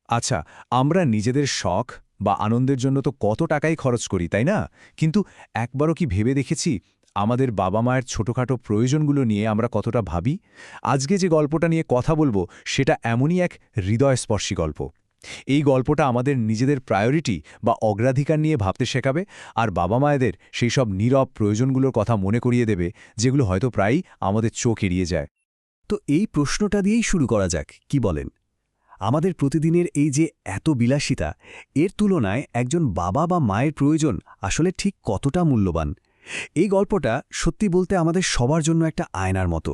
আচ্ছা, আমরা নিজেদের শখ বা আনন্দের জন্য তো কত টাকাই খরচ করি, তাই না? কিন্তু একবারও কি ভেবে দেখেছি আমাদের বাবা-মায়ের ছোটখাটো প্রয়োজনগুলো নিয়ে আমরা কতটা ভাবি? আজকে যে গল্পটা নিয়ে কথা বলবো সেটা এমনই এক হৃদয়স্পর্শী গল্প। এই গল্পটা আমাদের নিজেদের প্রায়োরিটি বা অগ্রাধিকার নিয়ে ভাবতে শেখাবে আর বাবা-মায়েদের সেই সব নীরব প্রয়োজনগুলোর কথা মনে করিয়ে দেবে যেগুলো হয়তো প্রায়ই আমাদের চোখ এড়িয়ে যায়। তো এই প্রশ্নটা দিয়েই শুরু করা যাক, কি বলেন? আমাদের প্রতিদিনের এই যে এত বিলাসিতা, এর তুলনায় একজন বাবা বা মায়ের প্রয়োজন আসলে ঠিক কতটা মূল্যবান? এই গল্পটা সত্যি বলতে আমাদের সবার জন্য একটা আয়নার মতো।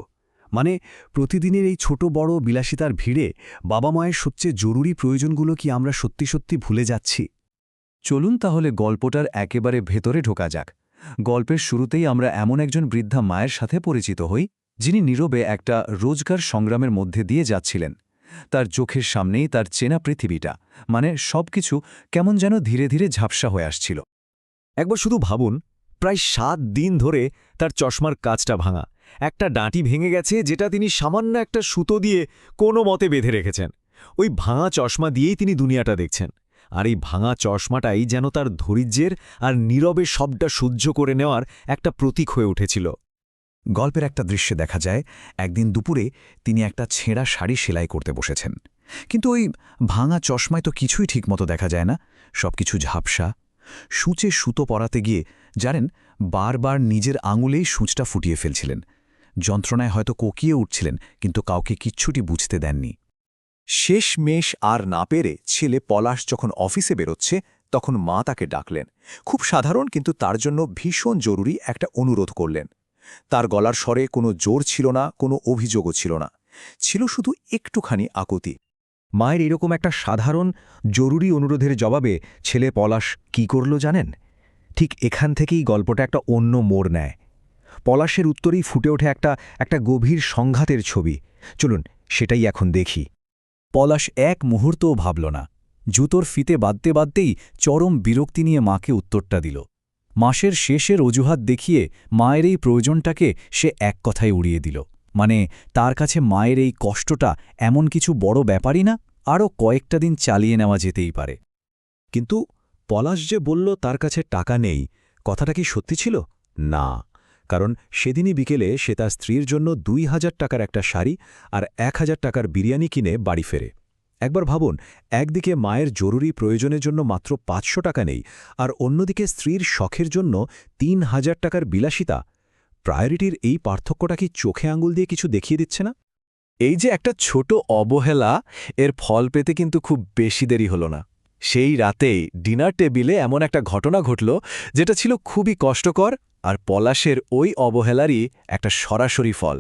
মানে, প্রতিদিনের এই ছোট বড় বিলাসিতার ভিড়ে বাবা মায়ের সবচেয়ে জরুরি প্রয়োজনগুলো কি আমরা সত্যি সত্যি ভুলে যাচ্ছি? চলুন তাহলে গল্পটার একেবারে ভেতরে ঢোকা যাক। গল্পের শুরুতেই আমরা এমন একজন বৃদ্ধা মায়ের সাথে পরিচিত হই, যিনি নীরবে একটা রোজগার সংগ্রামের মধ্যে দিয়ে যাচ্ছিলেন। তার চোখের সামনেই তার চেনা পৃথিবীটা, মানে সবকিছু কেমন যেন ধীরে ধীরে ঝাপসা হয়ে আসছিল। একবার শুধু ভাবুন, প্রায় ৭ দিন ধরে তার চশমার কাঁচটা ভাঙা, একটা ডাঁটি ভেঙে গেছে যেটা তিনি সামান্য একটা সুতো দিয়ে কোনো মতে বেঁধে রেখেছেন। ওই ভাঙা চশমা দিয়েই তিনি দুনিয়াটা দেখছেন। আর এই ভাঙা চশমাটাই যেন তার ধৈর্যের আর নীরবে সবটা সহ্য করে নেওয়ার একটা প্রতীক হয়ে উঠেছিল। গল্পের একটা দৃশ্যে দেখা যায়, একদিন দুপুরে তিনি একটা ছেঁড়া শাড়ি সেলাই করতে বসেছেন। কিন্তু ওই ভাঙা চশমায় তো কিছুই ঠিকমতো দেখা যায় না, সবকিছু ঝাপসা। সূচে সুতো পরাতে গিয়ে জানেন, বারবার নিজের আঙুলেই সূচটা ফুটিয়ে ফেলছিলেন। যন্ত্রণায় হয়তো কোকিয়ে উঠছিলেন, কিন্তু কাউকে কিচ্ছুটি বুঝতে দেননি। শেষমেশ আর না পেরে ছেলে পলাশ যখন অফিসে বেরোচ্ছে তখন মা তাকে ডাকলেন। খুব সাধারণ কিন্তু তার জন্য ভীষণ জরুরি একটা অনুরোধ করলেন। তার গলার স্বরে কোনো জোর ছিল না, কোনো অভিযোগও ছিল না, ছিল শুধু একটুখানি আকুতি। মায়ের এরকম একটা সাধারণ জরুরি অনুরোধের জবাবে ছেলে পলাশ কি করল জানেন? ঠিক এখান থেকেই গল্পটা একটা অন্য মোড় নেয়। পলাশের উত্তরেই ফুটে ওঠে একটা গভীর সংঘাতের ছবি। চলুন সেটাই এখন দেখি। পলাশ এক মুহূর্তও ভাবল না। জুতোর ফিতে বাঁধতে বাঁধতেই চরম বিরক্তি নিয়ে মাকে উত্তরটা দিল। মাসের শেষের অজুহাত দেখিয়ে মায়ের এই প্রয়োজনটাকে সে এক কথায় উড়িয়ে দিল। মানে, তার কাছে মায়ের এই কষ্টটা এমন কিছু বড় ব্যাপারই না, আরও কয়েকটা দিন চালিয়ে নেওয়া যেতেই পারে। কিন্তু পলাশ যে বলল তার কাছে টাকা নেই, কথাটা কি সত্যি ছিল? না, কারণ সেদিনই বিকেলে সে তার স্ত্রীর জন্য ২,০০০ টাকার একটা শাড়ি আর ১,০০০ টাকার বিরিয়ানি কিনে বাড়ি ফেরে। একবার ভাবুন, একদিকে মায়ের জরুরি প্রয়োজনের জন্য মাত্র ৫০০ টাকা নেই, আর অন্যদিকে স্ত্রীর শখের জন্য ৩,০০০ টাকার বিলাসিতা। প্রায়োরিটির এই পার্থক্যটা কি চোখে আঙুল দিয়ে কিছু দেখিয়ে দিচ্ছে না? এই যে একটা ছোট অবহেলা, এর ফল পেতে কিন্তু খুব বেশি দেরি হলো না। সেই রাতেই ডিনার টেবিলে এমন একটা ঘটনা ঘটল যেটা ছিল খুবই কষ্টকর, আর পলাশের ওই অবহেলারই একটা সরাসরি ফল।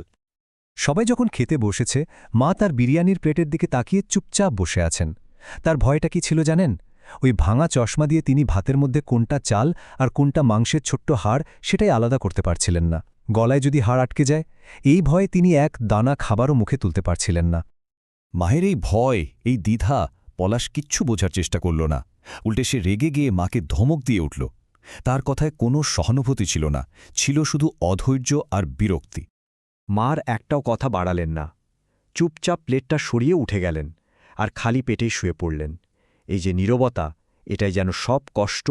সবাই যখন খেতে বসেছে, মা তার বিরিয়ানির প্লেটের দিকে তাকিয়ে চুপচাপ বসে আছেন। তার ভয়টা কি ছিল জানেন? ওই ভাঙা চশমা দিয়ে তিনি ভাতের মধ্যে কোনটা চাল আর কোনটা মাংসের ছোট্ট হাড় সেটাই আলাদা করতে পারছিলেন না। গলায় যদি হাড় আটকে যায়, এই ভয়ে তিনি এক দানা খাবারও মুখে তুলতে পারছিলেন না। মায়ের এই ভয়, এই দ্বিধা, পলাশ কিচ্ছু বোঝার চেষ্টা করল না। উল্টে সে রেগে গিয়ে মাকে ধমক দিয়ে উঠল। তার কথায় কোনো সহানুভূতি ছিল না, ছিল শুধু অধৈর্য আর বিরক্তি। মার একটাও কথা বাড়ালেন না, চুপচাপ প্লেটটা সরিয়ে উঠে গেলেন আর খালি পেটেই শুয়ে পড়লেন। এই যে নীরবতা, এটাই যেন সব কষ্ট,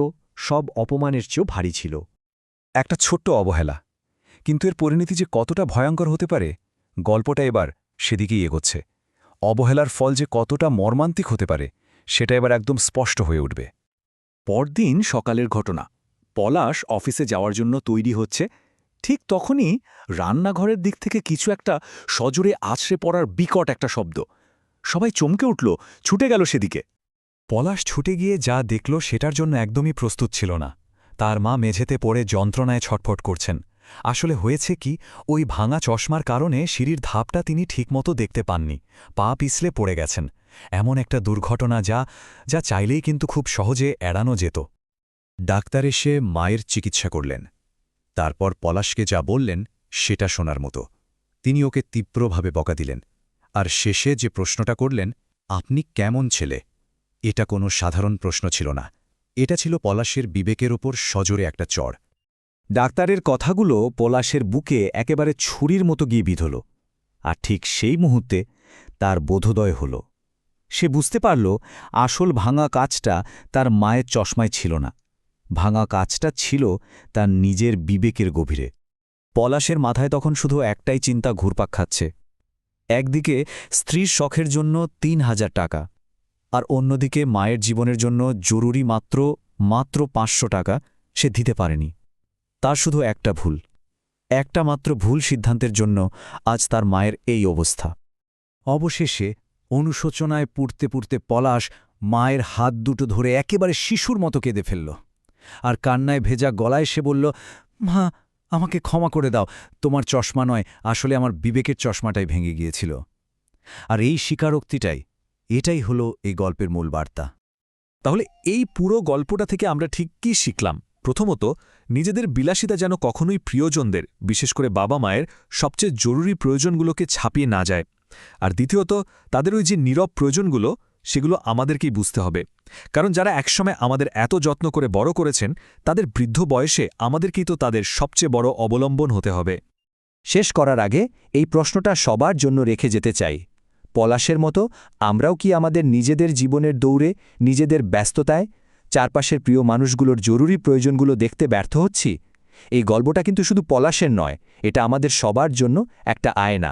সব অপমানের চেয়েও ভারী ছিল। একটা ছোট্ট অবহেলা, কিন্তু এর পরিণতি যে কতটা ভয়ঙ্কর হতে পারে, গল্পটা এবার সেদিকেই এগোচ্ছে। অবহেলার ফল যে কতটা মর্মান্তিক হতে পারে সেটা এবার একদম স্পষ্ট হয়ে উঠবে। পরদিন সকালের ঘটনা। পলাশ অফিসে যাওয়ার জন্য তৈরি হচ্ছে, ঠিক তখনই রান্নাঘরের দিক থেকে কিছু একটা সজোরে আছড়ে পড়ার বিকট একটা শব্দ। সবাই চমকে উঠল, ছুটে গেল সেদিকে। পলাশ ছুটে গিয়ে যা দেখল সেটার জন্য একদমই প্রস্তুত ছিল না। তার মা মেঝেতে পড়ে যন্ত্রণায় ছটফট করছেন। আসলে হয়েছে কি, ওই ভাঙা চশমার কারণে সিঁড়ির ধাপটা তিনি ঠিকমতো দেখতে পাননি, পা পিছলে পড়ে গেছেন। এমন একটা দুর্ঘটনা যা চাইলেই কিন্তু খুব সহজে এড়ানো যেত। ডাক্তার এসে মায়ের চিকিৎসা করলেন। তারপর পলাশকে যা বললেন সেটা শোনার মতো। তিনি ওকে তীব্রভাবে বকা দিলেন, আর শেষে যে প্রশ্নটা করলেন, আপনি কেমন ছেলে, এটা কোনো সাধারণ প্রশ্ন ছিল না, এটা ছিল পলাশের বিবেকের ওপর সজোরে একটা চড়। ডাক্তারের কথাগুলো পলাশের বুকে একেবারে ছুরির মতো গিয়ে বিঁধল। আর ঠিক সেই মুহূর্তে তার বোধোদয় হল। সে বুঝতে পারল আসল ভাঙা কাচটা তার মায়ের চশমায় ছিল না, ভাঙা কাচটা ছিল তার নিজের বিবেকের গভীরে। পলাশের মাথায় তখন শুধু একটাই চিন্তা ঘুরপাক খাচ্ছে। একদিকে স্ত্রীর শখের জন্য ৩,০০০ টাকা, আর অন্যদিকে মায়ের জীবনের জন্য জরুরি মাত্র ৫০০ টাকা সে দিতে পারেনি। তার শুধু একটা ভুল, একটা মাত্র ভুল সিদ্ধান্তের জন্য আজ তার মায়ের এই অবস্থা। অবশেষে অনুশোচনায় পুড়তে পুড়তে পলাশ মায়ের হাত দুটো ধরে একেবারে শিশুর মতো কেঁদে ফেলল, আর কান্নায় ভেজা গলায় সে বলল, মা, আমাকে ক্ষমা করে দাও, তোমার চশমা নয়, আসলে আমার বিবেকের চশমাটাই ভেঙে গিয়েছিল। আর এই এটাই হলো এই গল্পের মূল বার্তা। তাহলে এই পুরো গল্পটা থেকে আমরা ঠিক কী শিখলাম? প্রথমত, নিজেদের বিলাসিতা যেন কখনোই প্রিয়জনদের, বিশেষ করে বাবা মায়ের সবচেয়ে জরুরি প্রয়োজনগুলোকে ছাপিয়ে না যায়। আর দ্বিতীয়ত, তাদের ওই যে নীরব প্রয়োজনগুলো, সেগুলো আমাদেরকেই বুঝতে হবে, কারণ যারা একসময় আমাদের এত যত্ন করে বড় করেছেন, তাদের বৃদ্ধ বয়সে আমাদেরকেই তো তাদের সবচেয়ে বড় অবলম্বন হতে হবে। শেষ করার আগে এই প্রশ্নটা সবার জন্য রেখে যেতে চাই, পলাশের মতো আমরাও কি আমাদের নিজেদের জীবনের দৌড়ে, নিজেদের ব্যস্ততায় চারপাশের প্রিয় মানুষগুলোর জরুরি প্রয়োজনগুলো দেখতে ব্যর্থ হচ্ছি? এই গল্পটা কিন্তু শুধু পলাশের নয়, এটা আমাদের সবার জন্য একটা আয়না।